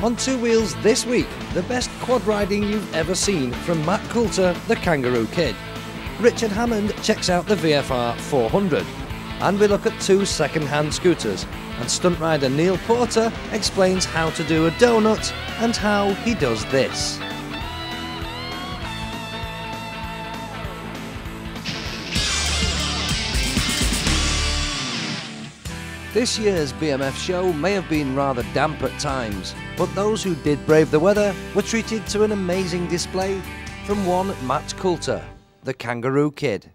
On Two Wheels this week, the best quad riding you've ever seen from Matt Coulter, the Kangaroo Kid. Richard Hammond checks out the VFR 400. And we look at two second-hand scooters. And stunt rider Neil Porter explains how to do a donut and how he does this. This year's BMF show may have been rather damp at times, but those who did brave the weather were treated to an amazing display from one Matt Coulter, the Kangaroo Kid.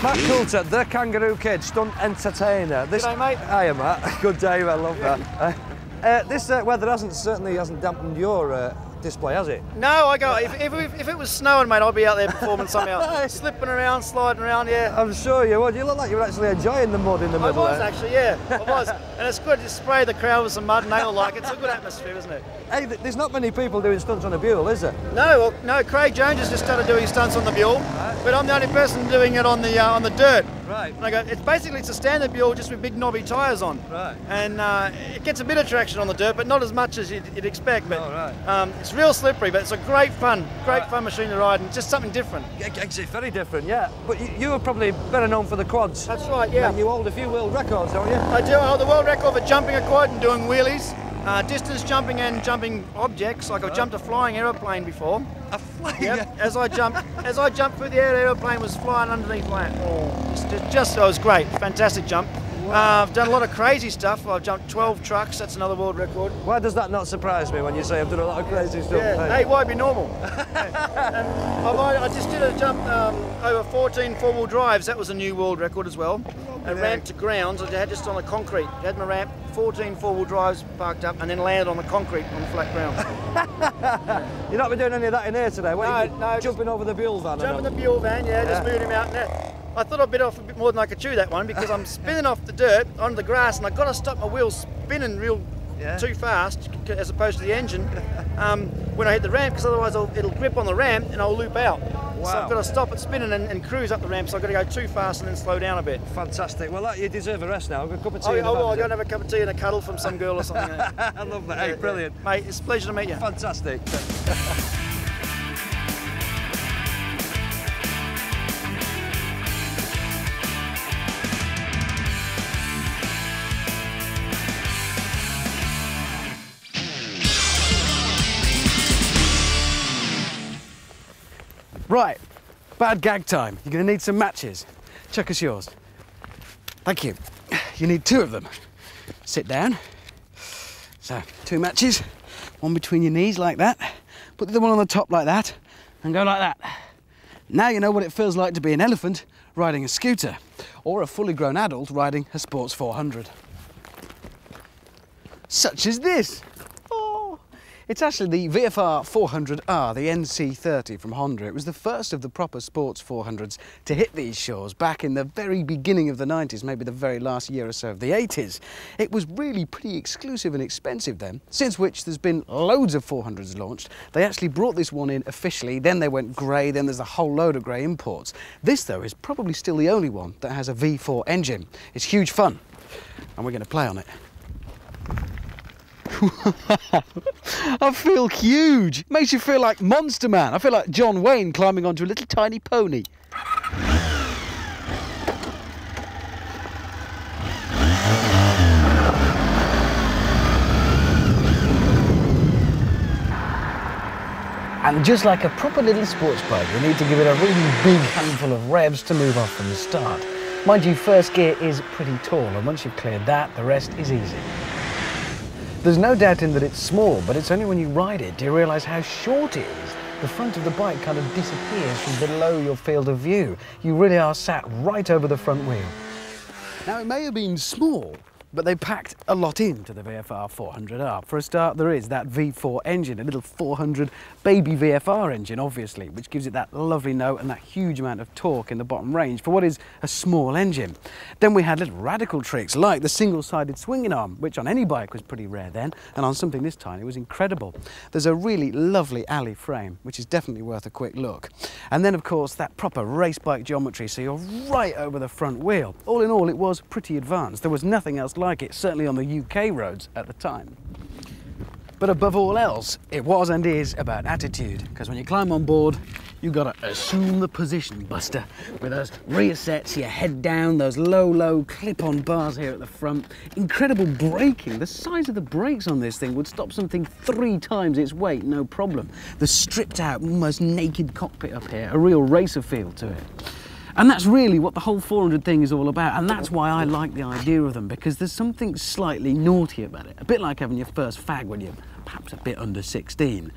Matt Coulter, the Kangaroo Kid, stunt entertainer. Good day, mate. Hiya, Matt. Good day, I love that. This weather certainly hasn't dampened your display, has it? No, I go. If it was snowing, mate, I'd be out there performing something else. Slipping around, sliding around, yeah. I'm sure you would. You look like you were actually enjoying the mud in the middle. I was actually, yeah. I was. And it's good to spray the crowd with some mud and they all like it. It's a good atmosphere, isn't it? Hey, there's not many people doing stunts on a Buell, is there? No, no. Craig Jones has just started doing stunts on the Buell, but I'm the only person doing it on the dirt. Right. And I go, it's a standard Buell just with big knobby tyres on. Right. And it gets a bit of traction on the dirt, but not as much as you'd expect. But right. It's real slippery, but it's a great fun machine to ride, and just something different. It's very different, yeah. But you are probably better known for the quads. That's right, yeah. You hold a few world records, don't you? I do. I hold the world record for jumping a quad and doing wheelies. Distance jumping and jumping objects, like I've jumped a flying aeroplane before. A flying? Yep. As I jumped through the air, the aeroplane was flying underneath my it was great, fantastic jump. Wow. I've done a lot of crazy stuff. I've jumped 12 trucks, that's another world record. Why does that not surprise me when you say I've done a lot of crazy stuff? Yeah. Hey, why be normal? I just did a jump over 14 four-wheel drives. That was a new world record as well. A ramp to ground, so I had just on the concrete. I had my ramp, 14 four-wheel drives parked up, and then landed on the concrete on the flat ground. You're not been doing any of that in here today? No, jumping over the Buell van? Jumping the Buell van, yeah, just moving him out. I thought I'd bit off a bit more than I could chew that one because I'm spinning off the dirt onto the grass and I've got to stop my wheels spinning too fast as opposed to the engine when I hit the ramp, because otherwise it'll grip on the ramp and I'll loop out. Wow. So I've got to stop it spinning and cruise up the ramp, so I've got to go too fast and then slow down a bit. Fantastic. Well, you deserve a rest now. I've got a cup of tea. I'll go and have a cup of tea and a cuddle from some girl or something. I love that. Hey, brilliant. Mate, it's a pleasure to meet you. Fantastic. Right, bad gag time. You're going to need some matches. Chuck us yours. Thank you. You need 2 of them. Sit down. So, 2 matches. One between your knees like that. Put the other one on the top like that. And go like that. Now you know what it feels like to be an elephant riding a scooter. Or a fully grown adult riding a Sports 400. Such as this. Oh, It's actually the VFR 400R, the NC30 from Honda. It was the first of the proper sports 400s to hit these shores back in the very beginning of the 90s, maybe the very last year or so of the 80s. It was really pretty exclusive and expensive then, since which there's been loads of 400s launched. They actually brought this one in officially, then they went grey, then there's a whole load of grey imports. This, though, is probably still the only one that has a V4 engine. It's huge fun, and we're going to play on it. I feel huge. It makes you feel like Monster Man. I feel like John Wayne climbing onto a little tiny pony. And just like a proper little sports bike, you need to give it a really big handful of revs to move off from the start. Mind you, first gear is pretty tall, and once you've cleared that, the rest is easy. There's no doubting that it's small, but it's only when you ride it do you realise how short it is. The front of the bike kind of disappears from below your field of view. You really are sat right over the front wheel. Now, it may have been small, but they packed a lot into the VFR 400R. For a start, there is that V4 engine, a little 400 baby VFR engine, obviously, which gives it that lovely note and that huge amount of torque in the bottom range for what is a small engine. Then we had little radical tricks like the single-sided swinging arm, which on any bike was pretty rare then, and on something this tiny was incredible. There's a really lovely alley frame, which is definitely worth a quick look. And then, of course, that proper race bike geometry, so you're right over the front wheel. All in all, it was pretty advanced. There was nothing else like it, certainly on the UK roads at the time. But above all else, it was and is about attitude, because when you climb on board, you gotta assume the position, Buster, with those rear sets, your head down, those low clip-on bars here at the front. Incredible braking. The size of the brakes on this thing would stop something 3 times its weight, no problem. The stripped out, almost naked cockpit up here, a real racer feel to it. And that's really what the whole 400 thing is all about, and that's why I like the idea of them, because there's something slightly naughty about it, a bit like having your first fag when you're perhaps a bit under 16.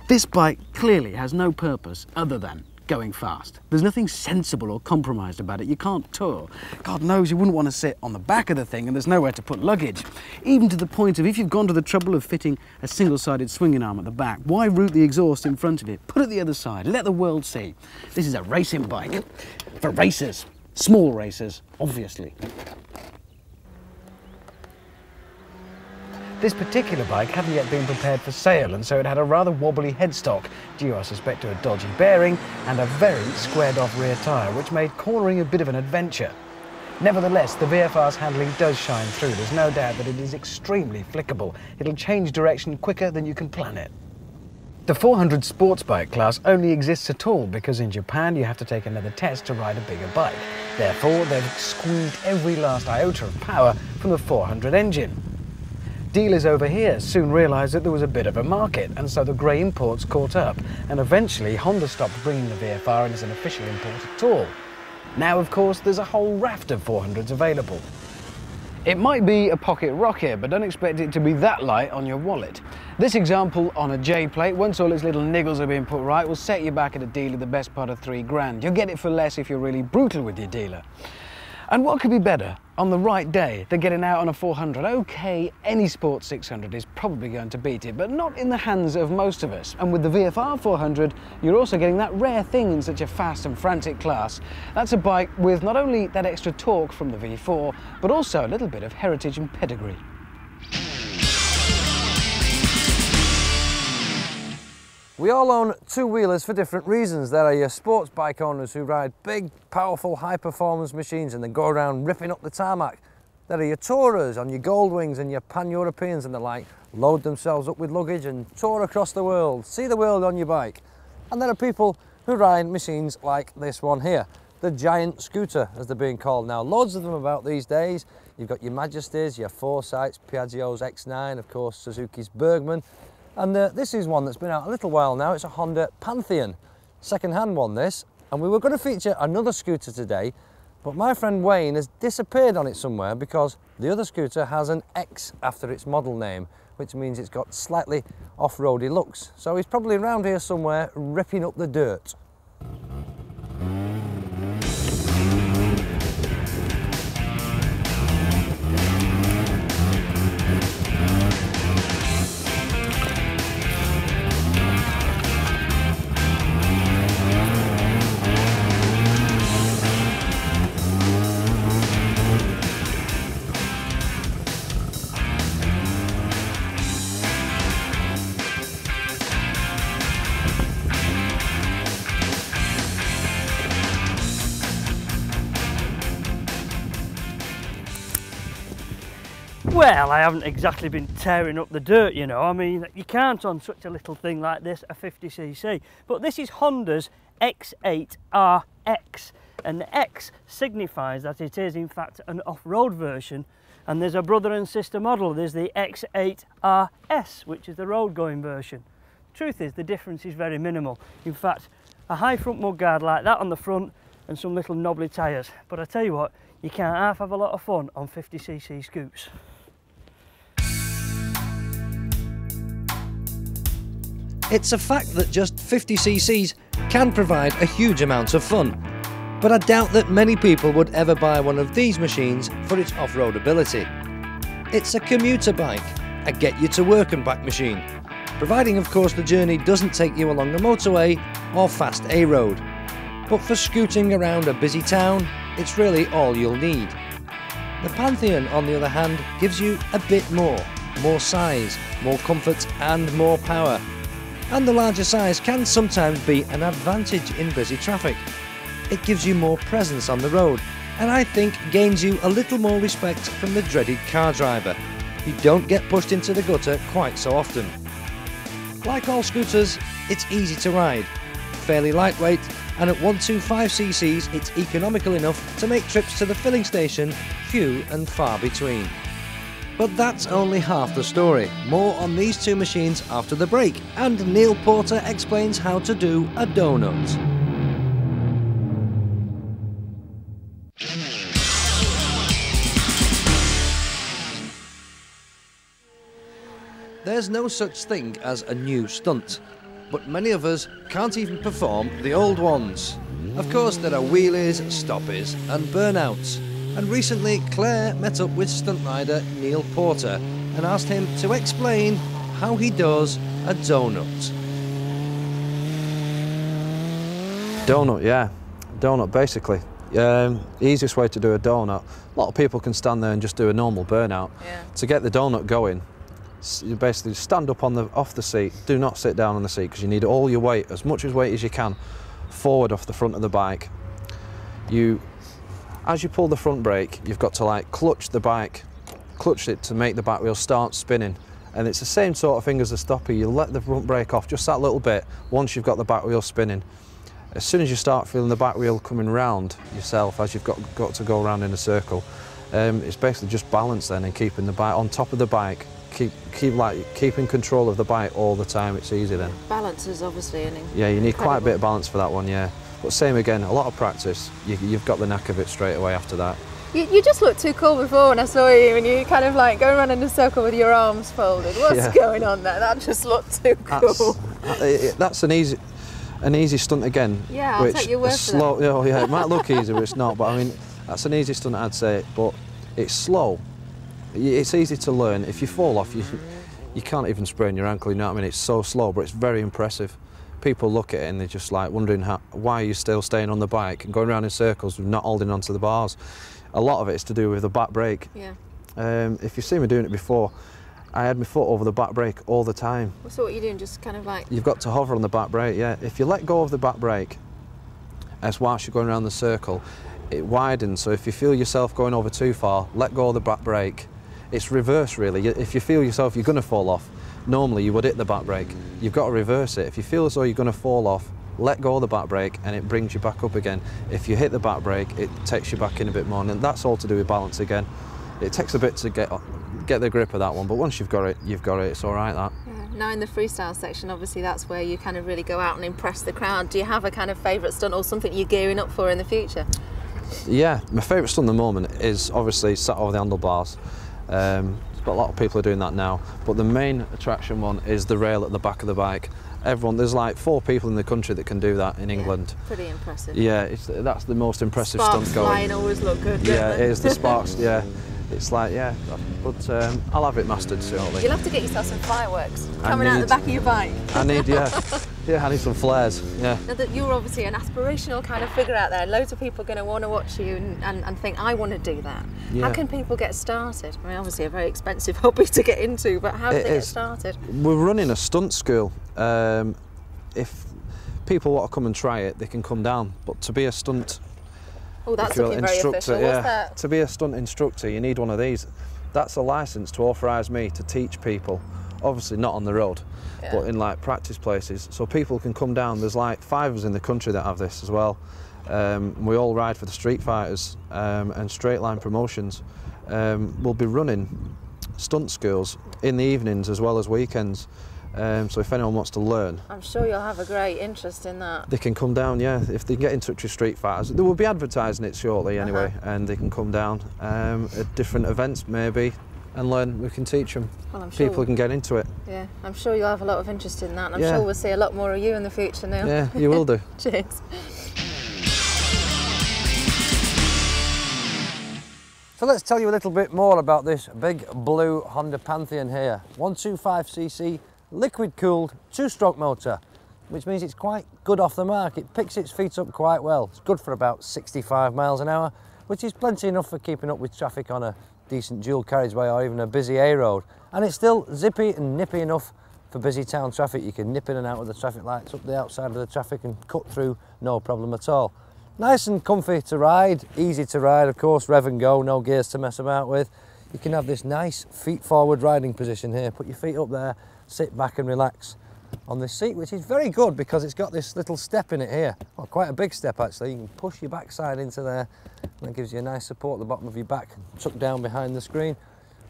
This bike clearly has no purpose other than going fast. There's nothing sensible or compromised about it. You can't tour. God knows you wouldn't want to sit on the back of the thing and there's nowhere to put luggage. Even to the point of, if you've gone to the trouble of fitting a single-sided swinging arm at the back, why route the exhaust in front of it? Put it the other side, let the world see. This is a racing bike for racers, small racers, obviously. This particular bike hadn't yet been prepared for sale, and so it had a rather wobbly headstock, due I suspect to a dodgy bearing, and a very squared off rear tyre, which made cornering a bit of an adventure. Nevertheless, the VFR's handling does shine through. There's no doubt that it is extremely flickable. It'll change direction quicker than you can plan it. The 400 sports bike class only exists at all because in Japan you have to take another test to ride a bigger bike. Therefore, they've squeezed every last iota of power from the 400 engine. Dealers over here soon realised that there was a bit of a market, and so the grey imports caught up, and eventually Honda stopped bringing the VFR in as an official import at all. Now, of course, there's a whole raft of 400s available. It might be a pocket rocket, but don't expect it to be that light on your wallet. This example on a J plate, once all its little niggles have been put right, will set you back at a dealer the best part of £3 grand. You'll get it for less if you're really brutal with your dealer. And what could be better on the right day than getting out on a 400? Okay, any sports 600 is probably going to beat it, but not in the hands of most of us. And with the VFR 400, you're also getting that rare thing in such a fast and frantic class. That's a bike with not only that extra torque from the V4, but also a little bit of heritage and pedigree. We all own two-wheelers for different reasons. There are your sports bike owners who ride big, powerful, high-performance machines and then go around ripping up the tarmac. There are your tourers on your Goldwings and your Pan-Europeans and the like, load themselves up with luggage and tour across the world, see the world on your bike. And there are people who ride machines like this one here, the giant scooter, as they're being called now. Loads of them about these days. You've got your Majesties, your Foresights, Piaggio's X9, of course, Suzuki's Bergman. And this is one that's been out a little while now. It's a Honda Pantheon, second-hand one this. And we were going to feature another scooter today, but my friend Wayne has disappeared on it somewhere because the other scooter has an X after its model name, which means it's got slightly off-roady looks. So he's probably around here somewhere ripping up the dirt. Well, I haven't exactly been tearing up the dirt, you know. I mean, you can't on such a little thing like this, a 50cc. But this is Honda's X8RX, and the X signifies that it is in fact an off-road version, and there's a brother and sister model. There's the X8RS, which is the road-going version. Truth is, the difference is very minimal. In fact, a high front mudguard like that on the front and some little knobbly tyres. But I tell you what, you can't half have a lot of fun on 50cc scoots. It's a fact that just 50cc's can provide a huge amount of fun, but I doubt that many people would ever buy one of these machines for its off-road ability. It's a commuter bike, a get-you-to-work and back machine, providing of course the journey doesn't take you along a motorway or fast A-road. But for scooting around a busy town, it's really all you'll need. The Pantheon, on the other hand, gives you a bit more size, more comfort and more power. And the larger size can sometimes be an advantage in busy traffic. It gives you more presence on the road, and I think gains you a little more respect from the dreaded car driver. You don't get pushed into the gutter quite so often. Like all scooters, it's easy to ride, fairly lightweight, and at 125cc's it's economical enough to make trips to the filling station few and far between. But that's only half the story. More on these two machines after the break, and Neil Porter explains how to do a donut. There's no such thing as a new stunt, but many of us can't even perform the old ones. Of course, there are wheelies, stoppies and burnouts. And recently, Claire met up with stunt rider Neil Porter and asked him to explain how he does a donut. Donut, yeah. Donut, basically. Easiest way to do a donut. A lot of people can stand there and just do a normal burnout. Yeah. To get the donut going, you basically stand up off the seat. Do not sit down on the seat because you need all your weight, as much weight as you can, forward off the front of the bike. As you pull the front brake, you've got to like clutch it to make the back wheel start spinning. And it's the same sort of thing as the stopper. You let the front brake off just that little bit once you've got the back wheel spinning. As soon as you start feeling the back wheel coming round yourself, as you've got to go around in a circle, it's basically just balance then and keeping the bike on top of the bike. Keeping control of the bike all the time. It's easy then. Balance is obviously yeah, you need quite a bit of balance for that one, yeah. But same again, a lot of practice, you've got the knack of it straight away after that. You just looked too cool before when I saw you, and you kind of like going around in a circle with your arms folded. What's going on there? That just looked too cool. That's an easy stunt again. Yeah, I'll take your word for that. Oh, yeah, it might look easy, but it's not. But I mean, that's an easy stunt, I'd say. But it's slow. It's easy to learn. If you fall off, you can't even sprain your ankle. You know what I mean? It's so slow, but it's very impressive. People look at it and they're just like wondering why are you still staying on the bike and going around in circles with not holding onto the bars. A lot of it is to do with the back brake. Yeah. If you've seen me doing it before, I had my foot over the back brake all the time. So what are you doing? Just kind of like... You've got to hover on the back brake, yeah. If you let go of the back brake, as whilst you're going around the circle, it widens. So if you feel yourself going over too far, let go of the back brake. It's reverse really. If you feel yourself you're going to fall off, normally you would hit the back brake. You've got to reverse it. If you feel as though you're going to fall off, let go of the back brake and it brings you back up again. If you hit the back brake, it takes you back in a bit more, and that's all to do with balance again. It takes a bit to get the grip of that one, but once you've got it, it's all right, that. Yeah. Now in the freestyle section, obviously that's where you kind of really go out and impress the crowd. Do you have a kind of favourite stunt or something you're gearing up for in the future? Yeah, my favourite stunt at the moment is obviously sat over the handlebars. But a lot of people are doing that now, but the main attraction one is the rail at the back of the bike. There's like 4 people in the country that can do that in England. Pretty impressive. Yeah, that's the most impressive sparks stunt going. Flying always look good. Yeah, it is the sparks. Yeah, it's like but I'll have it mastered shortly. You'll have to get yourself some fireworks coming out the back of your bike. I need I need some flares. Yeah. Now that you're obviously an aspirational kind of figure out there, loads of people are going to want to watch you and think, I want to do that. Yeah. How can people get started? I mean, obviously a very expensive hobby to get into, but how do they get started? We're running a stunt school. If people want to come and try it, they can come down. But to be a stunt instructor, What's that? To be a stunt instructor, you need one of these. That's a licence to authorise me to teach people, obviously not on the road, but in like practice places, so people can come down. There's like 5 of us in the country that have this as well. We all ride for the Street Fighters and Straight Line Promotions. We'll be running stunt schools in the evenings as well as weekends. So if anyone wants to learn, I'm sure you'll have a great interest in that. they can come down, yeah. If they get in touch with Street Fighters, they will be advertising it shortly anyway, and they can come down at different events maybe and learn. We can teach them. Well, I'm sure people can get into it. Yeah, I'm sure you'll have a lot of interest in that, and I'm sure we'll see a lot more of you in the future now. Yeah, you will do. Cheers. So let's tell you a little bit more about this big blue Honda Pantheon here. 125cc liquid cooled 2-stroke motor, which means it's quite good off the mark. It picks its feet up quite well. It's good for about 65 miles an hour, which is plenty enough for keeping up with traffic on a decent dual carriageway or even a busy A road. And it's still zippy and nippy enough for busy town traffic. You can nip in and out of the traffic lights up the outside of the traffic and cut through, no problem at all. Nice and comfy to ride, easy to ride, of course, rev and go, no gears to mess about with. You can have this nice feet forward riding position here. Put your feet up there, sit back and relax on this seat, which is very good because it's got this little step in it here. Well, quite a big step actually. You can push your backside into there and that gives you a nice support at the bottom of your back, tucked down behind the screen,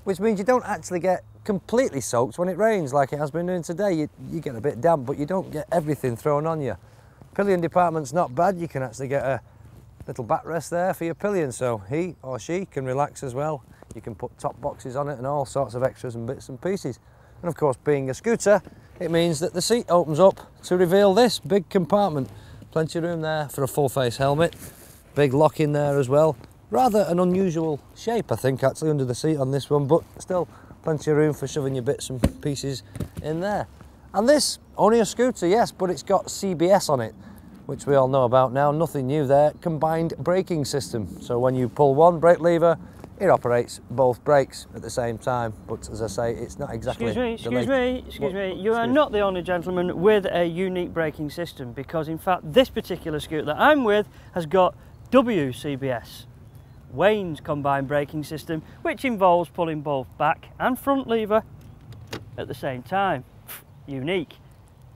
which means you don't actually get completely soaked when it rains like it has been doing today. You get a bit damp, but you don't get everything thrown on you. Pillion department's not bad. You can actually get a little backrest there for your pillion, so he or she can relax as well. You can put top boxes on it and all sorts of extras and bits and pieces. And of course, being a scooter, it means that the seat opens up to reveal this big compartment. Plenty of room there for a full face helmet. Big lock in there as well. Rather an unusual shape, I think, actually, under the seat on this one, but still plenty of room for shoving your bits and pieces in there. And this, only a scooter, yes, but it's got CBS on it, which we all know about now. Nothing new there. Combined braking system. So when you pull one brake lever, it operates both brakes at the same time. But as I say, it's not exactly... Excuse me. You are not the only gentleman with a unique braking system, because in fact this particular scooter that I'm with has got WCBS, Wayne's combined braking system, which involves pulling both back and front lever at the same time. Unique?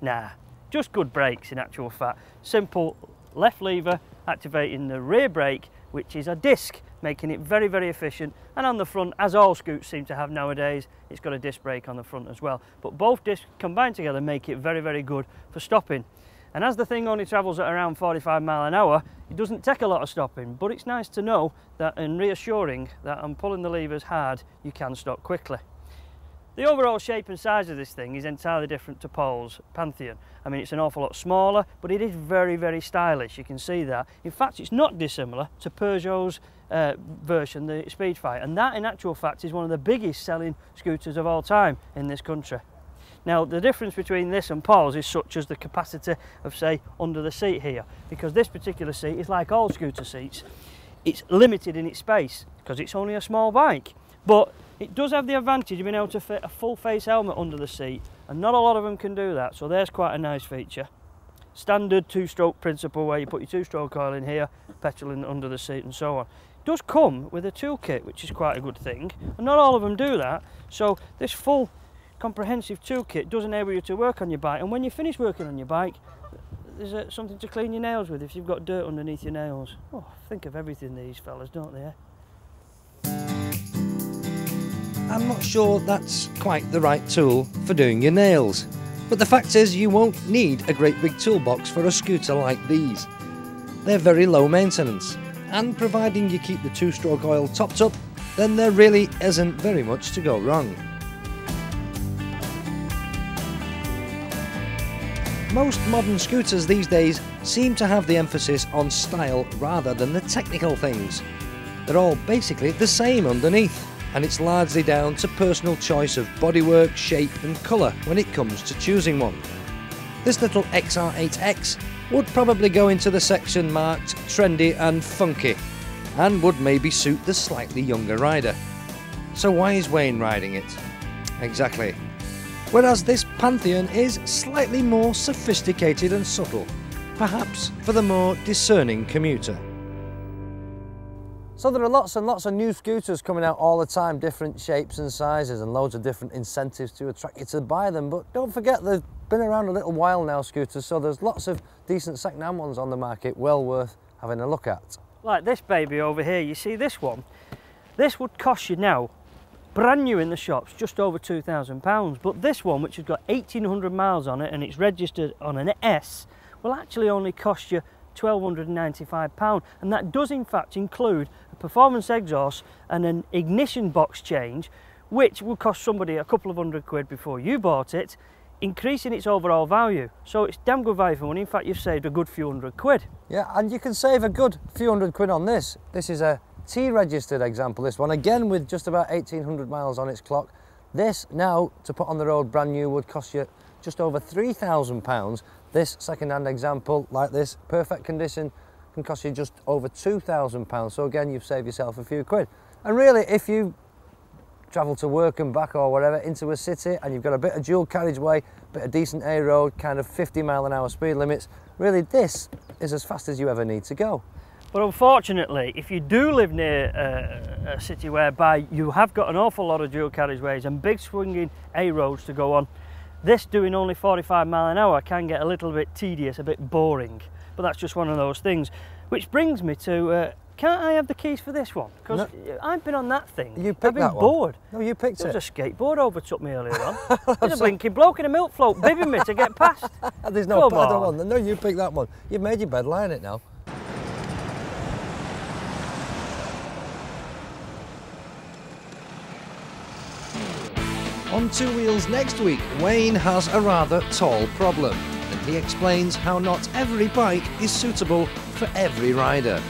Nah, just good brakes in actual fact. Simple left lever activating the rear brake, which is a disc, making it very, very efficient. And on the front, as all scoots seem to have nowadays, it's got a disc brake on the front as well. But both discs combined together make it very, very good for stopping. And as the thing only travels at around 45 miles an hour, it doesn't take a lot of stopping, but it's nice to know that, and reassuring that I'm pulling the levers hard, you can stop quickly. The overall shape and size of this thing is entirely different to Paul's Pantheon. I mean, it's an awful lot smaller, but it is very, very stylish. You can see that. In fact, it's not dissimilar to Peugeot's version, the Speedfight, and that in actual fact is one of the biggest selling scooters of all time in this country. Now, the difference between this and Paul's is such as the capacity of, say, under the seat here, because this particular seat is like all scooter seats. It's limited in its space because it's only a small bike, but it does have the advantage of being able to fit a full face helmet under the seat, and not a lot of them can do that, so there's quite a nice feature. Standard 2-stroke principle where you put your 2-stroke oil in here, petrol in under the seat and so on. It does come with a toolkit, which is quite a good thing, and not all of them do that, so this full comprehensive toolkit does enable you to work on your bike, and when you finish working on your bike, there's something to clean your nails with if you've got dirt underneath your nails. Oh, think of everything, these fellas, don't they? I'm not sure that's quite the right tool for doing your nails, but the fact is you won't need a great big toolbox for a scooter like these. They're very low maintenance, and providing you keep the 2-stroke oil topped up, then there really isn't very much to go wrong. Most modern scooters these days seem to have the emphasis on style rather than the technical things. They're all basically the same underneath, and it's largely down to personal choice of bodywork, shape and colour when it comes to choosing one. This little XR8X would probably go into the section marked trendy and funky, and would maybe suit the slightly younger rider. So why is Wayne riding it? Exactly. Whereas this Pantheon is slightly more sophisticated and subtle, perhaps for the more discerning commuter. So there are lots and lots of new scooters coming out all the time, different shapes and sizes, and loads of different incentives to attract you to buy them. But don't forget, they've been around a little while now, scooters, so there's lots of decent second-hand ones on the market, well worth having a look at. Like this baby over here, you see this one? This would cost you now, brand new in the shops, just over £2,000. But this one, which has got 1,800 miles on it and it's registered on an S, will actually only cost you £1,295, and that does in fact include a performance exhaust and an ignition box change, which will cost somebody a couple of £100 before you bought it, increasing its overall value. So it's damn good value for money. In fact, you've saved a good few £100. Yeah, and you can save a good few £100 on this. This is a T-registered example, this one, again with just about 1,800 miles on its clock. This now, to put on the road brand new, would cost you just over £3,000. This second-hand example, like this, perfect condition, can cost you just over £2,000. So again, you've saved yourself a few quid. And really, if you travel to work and back or whatever into a city and you've got a bit of dual carriageway, bit of decent A road, kind of 50-mile-an-hour speed limits, really this is as fast as you ever need to go. But unfortunately, if you do live near a city whereby you have got an awful lot of dual carriageways and big swinging A roads to go on, this doing only 45 miles an hour can get a little bit tedious, a bit boring. But that's just one of those things. Which brings me to, can't I have the keys for this one? Because no, I've been on that thing. You picked I've been that one. bored. No, you picked it. There was a skateboard overtook me earlier on. There's a blinking bloke in a milk float bibbing me to get past. There's no better one. No, you picked that one. You've made your bed, lie in it now. On Two Wheels next week, Wayne has a rather tall problem, and he explains how not every bike is suitable for every rider.